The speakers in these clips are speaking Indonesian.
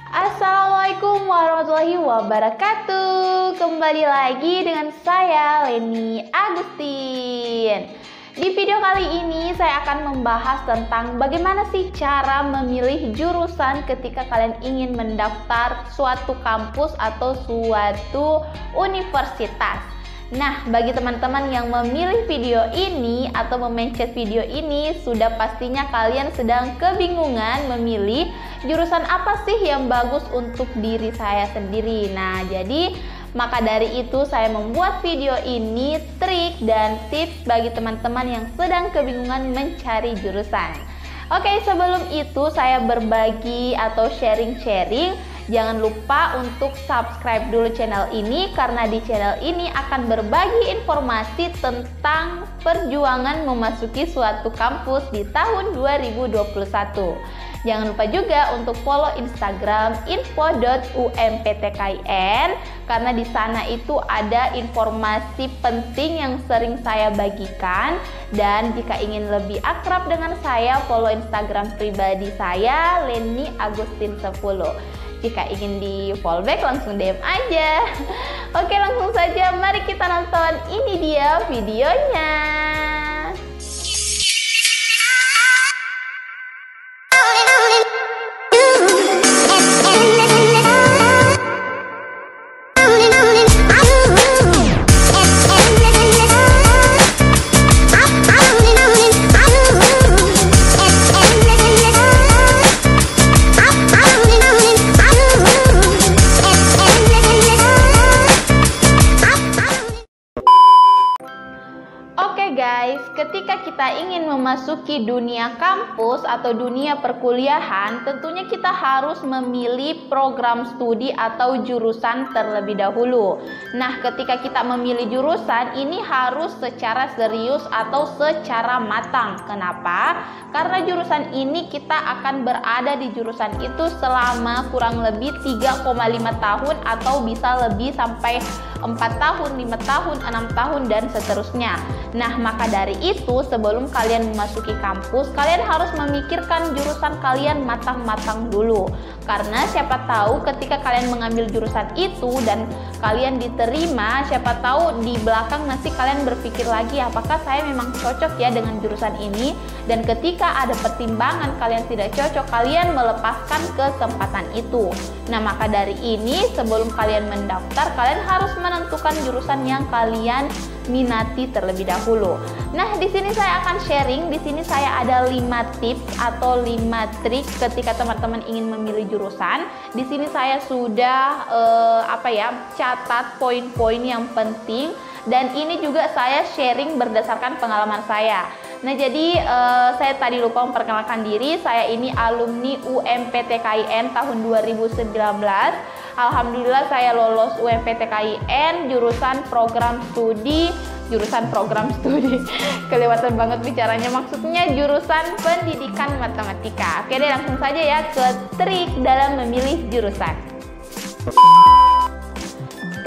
Assalamualaikum warahmatullahi wabarakatuh. Kembali lagi dengan saya Leni Agustin. Di video kali ini saya akan membahas tentang bagaimana sih cara memilih jurusan ketika kalian ingin mendaftar suatu kampus atau suatu universitas. Nah, bagi teman-teman yang memilih video ini atau memencet video ini, sudah pastinya kalian sedang kebingungan memilih jurusan apa sih yang bagus untuk diri saya sendiri. Nah, jadi maka dari itu saya membuat video ini trik dan tips bagi teman-teman yang sedang kebingungan mencari jurusan. Oke, sebelum itu saya berbagi atau sharing-sharing. Jangan lupa untuk subscribe dulu channel ini karena di channel ini akan berbagi informasi tentang perjuangan memasuki suatu kampus di tahun 2021. Jangan lupa juga untuk follow Instagram info.umptkin karena di sana itu ada informasi penting yang sering saya bagikan, dan jika ingin lebih akrab dengan saya, follow Instagram pribadi saya Leni Agustin 10. Jika ingin di follow back langsung DM aja. Oke, langsung saja mari kita nonton. Ini dia videonya. Guys, ketika kita ingin memasuki dunia kampus atau dunia perkuliahan, tentunya kita harus memilih program studi atau jurusan terlebih dahulu. Nah, ketika kita memilih jurusan, ini harus secara serius atau secara matang. Kenapa? Karena jurusan ini kita akan berada di jurusan itu selama kurang lebih 3,5 tahun atau bisa lebih sampai 4 tahun, 5 tahun, 6 tahun, dan seterusnya. Nah, maka dari itu sebelum kalian memasuki kampus, kalian harus memikirkan jurusan kalian matang-matang dulu. Karena siapa tahu ketika kalian mengambil jurusan itu dan kalian diterima, siapa tahu di belakang nanti kalian berpikir lagi apakah saya memang cocok ya dengan jurusan ini, dan ketika ada pertimbangan kalian tidak cocok, kalian melepaskan kesempatan itu. Nah, maka dari ini sebelum kalian mendaftar, kalian harus menentukan jurusan yang kalian minati terlebih dahulu. Nah, di sini saya akan sharing. Di sini saya ada 5 tips atau 5 trik ketika teman-teman ingin memilih jurusan. Di sini saya sudah catat poin-poin yang penting, dan ini juga saya sharing berdasarkan pengalaman saya. Nah, jadi saya tadi lupa memperkenalkan diri. Saya ini alumni UMPTKIN tahun 2019. Alhamdulillah saya lolos UMPTKIN jurusan program studi kelewatan banget bicaranya, maksudnya jurusan pendidikan matematika. Oke deh, langsung saja ya ke trik dalam memilih jurusan.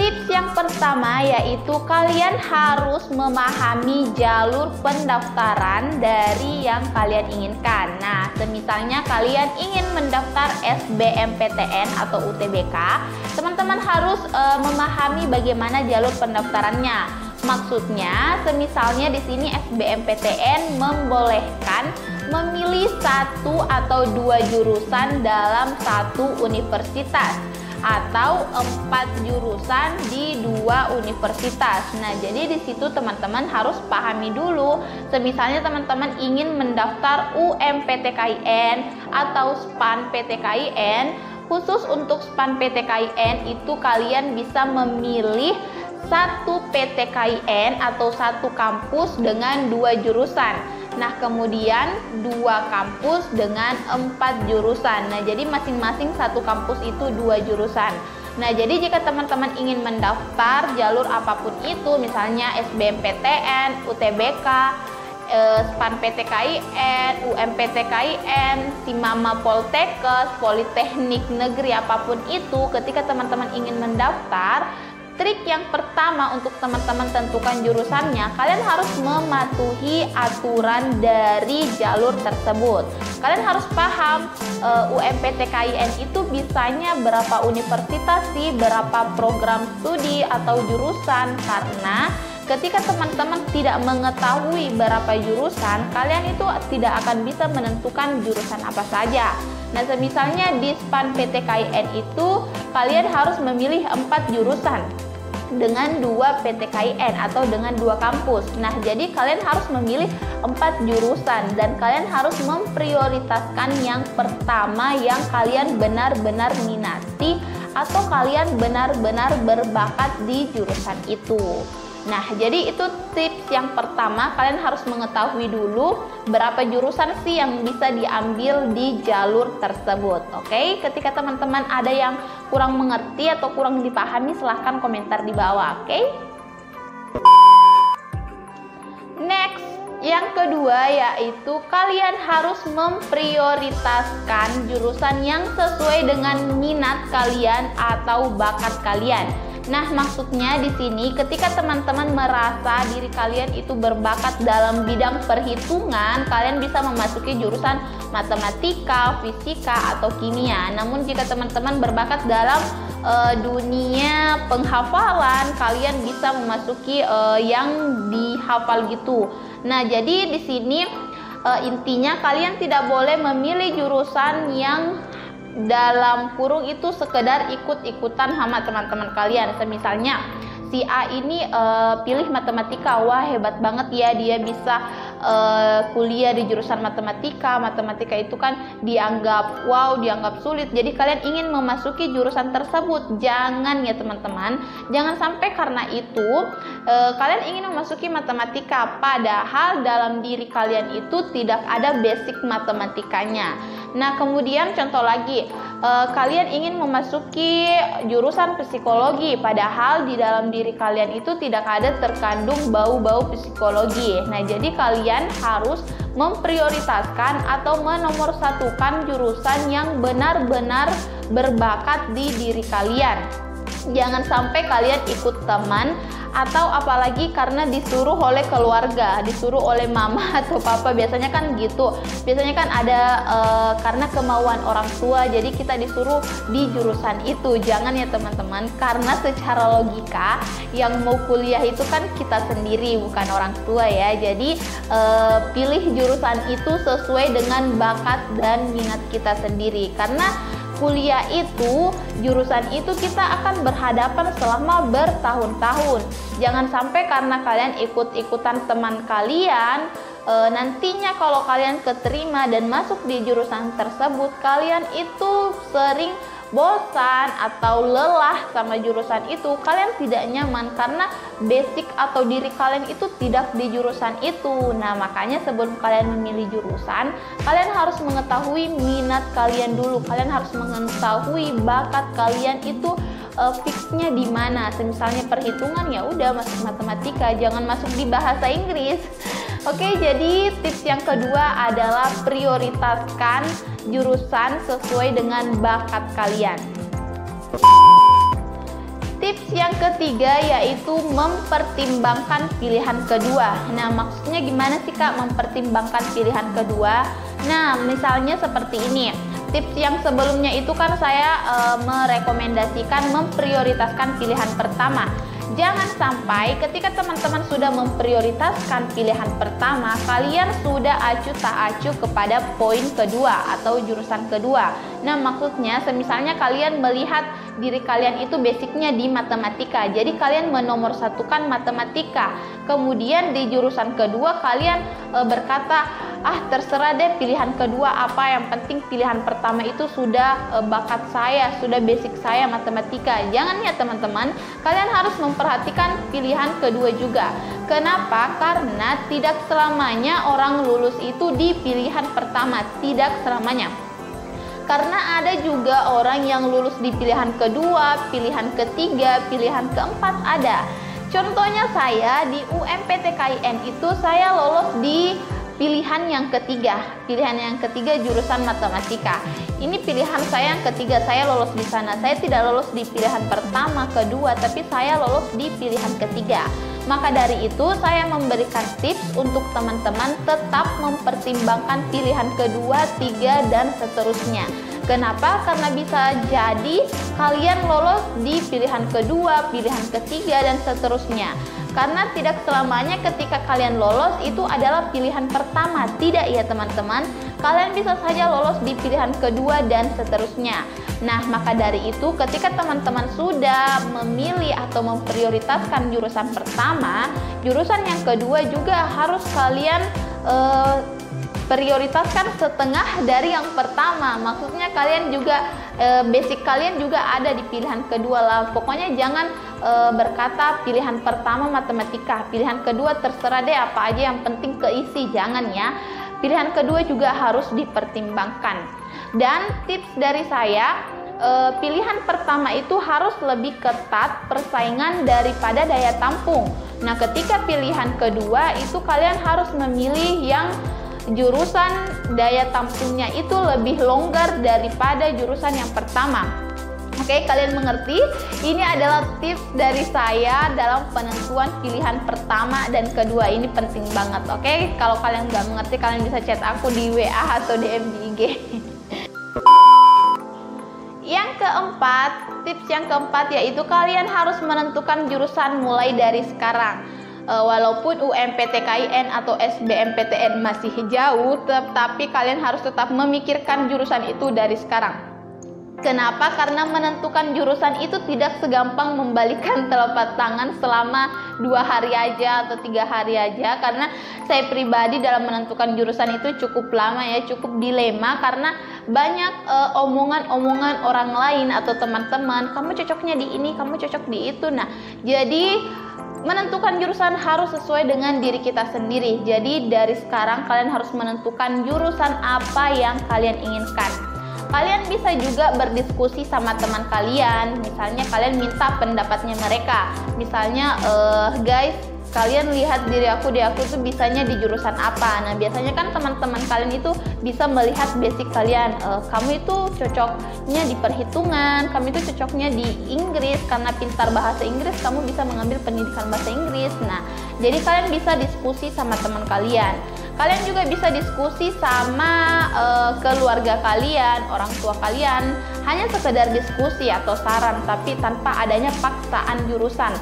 Tips yang pertama yaitu kalian harus memahami jalur pendaftaran dari yang kalian inginkan. Nah, semisalnya kalian ingin mendaftar SBMPTN atau UTBK, teman-teman harus memahami bagaimana jalur pendaftarannya. Maksudnya, semisalnya di sini SBMPTN membolehkan memilih 1 atau 2 jurusan dalam satu universitas, atau 4 jurusan di 2 universitas. Nah, jadi di situ teman-teman harus pahami dulu. Semisalnya teman-teman ingin mendaftar UMPTKIN atau SPAN PTKIN, khusus untuk SPAN PTKIN itu kalian bisa memilih 1 PTKIN atau 1 kampus dengan 2 jurusan. Nah, kemudian 2 kampus dengan 4 jurusan. Nah, jadi masing-masing 1 kampus itu 2 jurusan. Nah, jadi jika teman-teman ingin mendaftar jalur apapun itu, misalnya SBMPTN, UTBK, SPAN PTKIN, UMPTKIN, Simama Poltekkes, Politeknik Negeri, apapun itu, ketika teman-teman ingin mendaftar, Trik yang pertama untuk teman-teman tentukan jurusannya, kalian harus mematuhi aturan dari jalur tersebut. Kalian harus paham UMPTKIN itu bisanya berapa universitas sih, berapa program studi atau jurusan, karena ketika teman-teman tidak mengetahui berapa jurusan, kalian itu tidak akan bisa menentukan jurusan apa saja. Nah, misalnya di SPAN PTKIN itu kalian harus memilih 4 jurusan dengan 2 PTKIN atau dengan 2 kampus. Nah, jadi kalian harus memilih 4 jurusan dan kalian harus memprioritaskan yang pertama yang kalian benar-benar minati atau kalian benar-benar berbakat di jurusan itu. Nah, jadi itu tips yang pertama, kalian harus mengetahui dulu berapa jurusan sih yang bisa diambil di jalur tersebut. Oke, ketika teman-teman ada yang kurang mengerti atau kurang dipahami, silahkan komentar di bawah. Oke. Next, yang kedua yaitu kalian harus memprioritaskan jurusan yang sesuai dengan minat kalian atau bakat kalian. Nah, maksudnya di sini ketika teman-teman merasa diri kalian itu berbakat dalam bidang perhitungan, kalian bisa memasuki jurusan matematika, fisika, atau kimia. Namun jika teman-teman berbakat dalam dunia penghafalan, kalian bisa memasuki yang dihafal gitu. Nah, jadi di sini intinya kalian tidak boleh memilih jurusan yang dalam kurung itu sekedar ikut-ikutan sama teman-teman kalian. Misalnya si A ini pilih matematika, wah hebat banget ya dia bisa kuliah di jurusan matematika. Matematika itu kan dianggap wow, dianggap sulit. Jadi kalian ingin memasuki jurusan tersebut. Jangan ya teman-teman, jangan sampai karena itu kalian ingin memasuki matematika padahal dalam diri kalian itu tidak ada basic matematikanya. Nah, kemudian contoh lagi, kalian ingin memasuki jurusan psikologi padahal di dalam diri kalian itu tidak ada terkandung bau-bau psikologi. Nah, jadi kalian harus memprioritaskan atau menomorsatukan jurusan yang benar-benar berbakat di diri kalian. Jangan sampai kalian ikut teman atau apalagi karena disuruh oleh keluarga, disuruh oleh mama atau papa, biasanya kan gitu. Biasanya kan ada karena kemauan orang tua, jadi kita disuruh di jurusan itu. Jangan ya teman-teman, karena secara logika yang mau kuliah itu kan kita sendiri, bukan orang tua ya. Jadi pilih jurusan itu sesuai dengan bakat dan minat kita sendiri, karena kuliah itu, jurusan itu kita akan berhadapan selama bertahun-tahun. Jangan sampai karena kalian ikut-ikutan teman kalian, nantinya kalau kalian keterima dan masuk di jurusan tersebut, kalian itu sering bosan atau lelah sama jurusan itu, kalian tidak nyaman karena basic atau diri kalian itu tidak di jurusan itu. Nah, makanya sebelum kalian memilih jurusan, kalian harus mengetahui minat kalian dulu. Kalian harus mengetahui bakat kalian itu fixnya di mana. Misalnya perhitungan, ya udah masuk matematika, jangan masuk di bahasa Inggris. Oke, jadi tips yang kedua adalah prioritaskan jurusan sesuai dengan bakat kalian. Tips yang ketiga yaitu mempertimbangkan pilihan kedua. Nah, maksudnya gimana sih Kak mempertimbangkan pilihan kedua? Nah, misalnya seperti ini. Tips yang sebelumnya itu kan saya merekomendasikan memprioritaskan pilihan pertama. Jangan sampai ketika teman-teman sudah memprioritaskan pilihan pertama, kalian sudah acuh tak acuh kepada poin kedua atau jurusan kedua. Nah, maksudnya misalnya kalian melihat diri kalian itu basicnya di matematika, jadi kalian menomorsatukan matematika. Kemudian di jurusan kedua kalian berkata, terserah deh pilihan kedua apa, yang penting pilihan pertama itu sudah bakat saya, sudah basic saya matematika. Jangan ya teman-teman, kalian harus memperhatikan pilihan kedua juga. Kenapa? Karena tidak selamanya orang lulus itu di pilihan pertama, tidak selamanya. Karena ada juga orang yang lulus di pilihan kedua, pilihan ketiga, pilihan keempat ada. Contohnya saya di UMPTKIN itu saya lolos di pilihan yang ketiga. Pilihan yang ketiga jurusan matematika. Ini pilihan saya yang ketiga, saya lolos di sana. Saya tidak lolos di pilihan pertama, kedua, tapi saya lolos di pilihan ketiga. Maka dari itu saya memberikan tips untuk teman-teman tetap mempertimbangkan pilihan kedua, tiga, dan seterusnya. Kenapa? Karena bisa jadi kalian lolos di pilihan kedua, pilihan ketiga, dan seterusnya. Karena tidak selamanya ketika kalian lolos itu adalah pilihan pertama. Tidak ya teman-teman, kalian bisa saja lolos di pilihan kedua dan seterusnya. Nah, maka dari itu ketika teman-teman sudah memilih atau memprioritaskan jurusan pertama, jurusan yang kedua juga harus kalian prioritaskan setengah dari yang pertama. Maksudnya kalian juga basic kalian juga ada di pilihan kedua lah. Pokoknya jangan berkata pilihan pertama matematika, pilihan kedua terserah deh apa aja yang penting keisi, jangan ya. Pilihan kedua juga harus dipertimbangkan. Dan tips dari saya, pilihan pertama itu harus lebih ketat persaingan daripada daya tampung. Nah, ketika pilihan kedua itu kalian harus memilih yang jurusan daya tampungnya itu lebih longgar daripada jurusan yang pertama. Oke, kalian mengerti? Ini adalah tips dari saya dalam penentuan pilihan pertama dan kedua. Ini penting banget. Oke, kalau kalian nggak mengerti, kalian bisa chat aku di WA atau DM di IG. Yang keempat, tips yang keempat yaitu kalian harus menentukan jurusan mulai dari sekarang. Walaupun UMPTKIN atau SBMPTN masih jauh, tetapi kalian harus tetap memikirkan jurusan itu dari sekarang. Kenapa? Karena menentukan jurusan itu tidak segampang membalikan telapak tangan selama 2 hari aja atau 3 hari aja. Karena saya pribadi dalam menentukan jurusan itu cukup lama ya, cukup dilema karena banyak omongan-omongan orang lain atau teman-teman, kamu cocoknya di ini, kamu cocok di itu. Nah, jadi menentukan jurusan harus sesuai dengan diri kita sendiri. Jadi dari sekarang kalian harus menentukan jurusan apa yang kalian inginkan. Kalian bisa juga berdiskusi sama teman kalian. Misalnya kalian minta pendapatnya mereka. Misalnya, guys, kalian lihat diri aku tuh bisanya di jurusan apa. Nah, biasanya kan teman-teman kalian itu bisa melihat basic kalian. Kamu itu cocoknya di perhitungan, kamu itu cocoknya di Inggris, karena pintar bahasa Inggris kamu bisa mengambil pendidikan bahasa Inggris. Nah, jadi kalian bisa diskusi sama teman kalian. Kalian juga bisa diskusi sama keluarga kalian, orang tua kalian. Hanya sekedar diskusi atau saran, tapi tanpa adanya paksaan jurusan.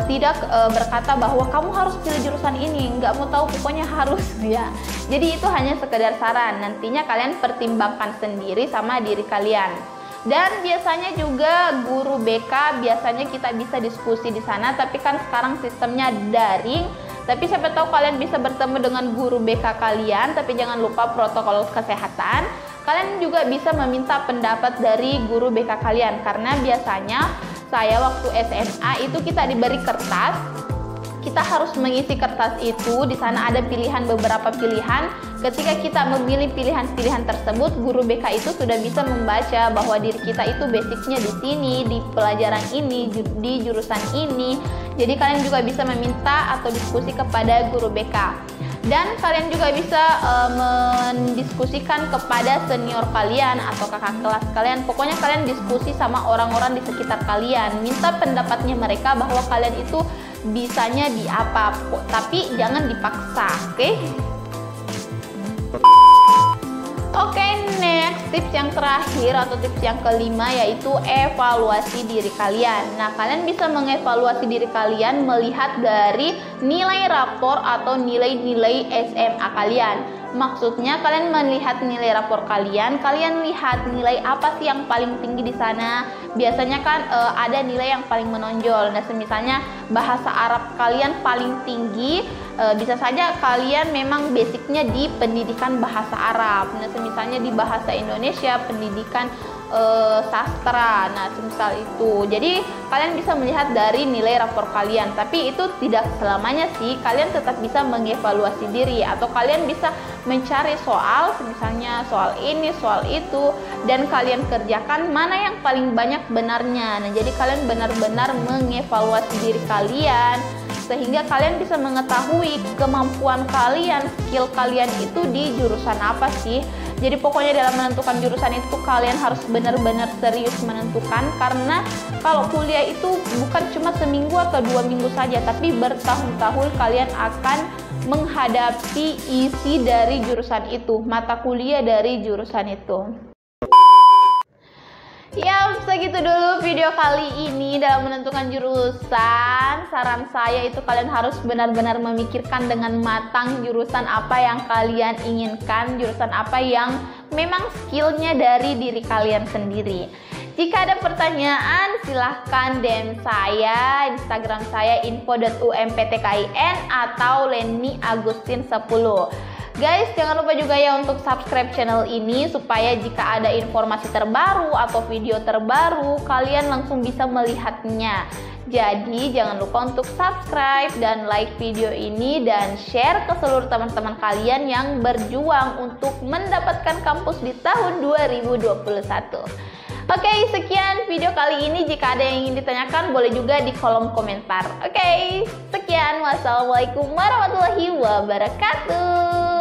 Tidak berkata bahwa kamu harus pilih jurusan ini, nggak mau tahu pokoknya harus ya. Jadi itu hanya sekedar saran, nantinya kalian pertimbangkan sendiri sama diri kalian. Dan biasanya juga guru BK, biasanya kita bisa diskusi di sana, tapi kan sekarang sistemnya daring. Tapi siapa tahu kalian bisa bertemu dengan guru BK kalian, tapi jangan lupa protokol kesehatan. Kalian juga bisa meminta pendapat dari guru BK kalian, karena biasanya saya waktu SMA itu kita diberi kertas, kita harus mengisi kertas itu. Di sana ada pilihan, beberapa pilihan. Ketika kita memilih pilihan-pilihan tersebut, guru BK itu sudah bisa membaca bahwa diri kita itu basicnya di sini, di pelajaran ini, di jurusan ini. Jadi kalian juga bisa meminta atau diskusi kepada guru BK. Dan kalian juga bisa mendiskusikan kepada senior kalian atau kakak kelas kalian. Pokoknya kalian diskusi sama orang-orang di sekitar kalian, minta pendapatnya mereka bahwa kalian itu bisanya di apa, tapi jangan dipaksa. Oke, next tips yang terakhir atau tips yang kelima yaitu evaluasi diri kalian. Nah, kalian bisa mengevaluasi diri kalian melihat dari nilai rapor atau nilai-nilai SMA kalian. Maksudnya kalian melihat nilai rapor kalian lihat nilai apa sih yang paling tinggi di sana. Biasanya kan ada nilai yang paling menonjol. Nah, misalnya bahasa Arab kalian paling tinggi, bisa saja kalian memang basicnya di pendidikan bahasa Arab. Nah, misalnya di bahasa Indonesia, pendidikan sastra, nah semisal itu. Jadi kalian bisa melihat dari nilai rapor kalian, tapi itu tidak selamanya sih. Kalian tetap bisa mengevaluasi diri, atau kalian bisa mencari soal, misalnya soal ini, soal itu, dan kalian kerjakan mana yang paling banyak benarnya. Nah, jadi kalian benar-benar mengevaluasi diri kalian sehingga kalian bisa mengetahui kemampuan kalian, skill kalian itu di jurusan apa sih. Jadi pokoknya dalam menentukan jurusan itu kalian harus benar-benar serius menentukan, karena kalau kuliah itu bukan cuma seminggu atau 2 minggu saja, tapi bertahun-tahun kalian akan menghadapi isi dari jurusan itu, mata kuliah dari jurusan itu. Ya, segitu dulu video kali ini dalam menentukan jurusan. Saran saya itu kalian harus benar-benar memikirkan dengan matang jurusan apa yang kalian inginkan, jurusan apa yang memang skillnya dari diri kalian sendiri. Jika ada pertanyaan, silahkan DM saya, Instagram saya info.umptkin atau Leni Agustin 10. Guys, jangan lupa juga ya untuk subscribe channel ini supaya jika ada informasi terbaru atau video terbaru, kalian langsung bisa melihatnya. Jadi jangan lupa untuk subscribe dan like video ini dan share ke seluruh teman-teman kalian yang berjuang untuk mendapatkan kampus di tahun 2021. Oke, sekian video kali ini. Jika ada yang ingin ditanyakan, boleh juga di kolom komentar. Oke, sekian. Wassalamualaikum warahmatullahi wabarakatuh.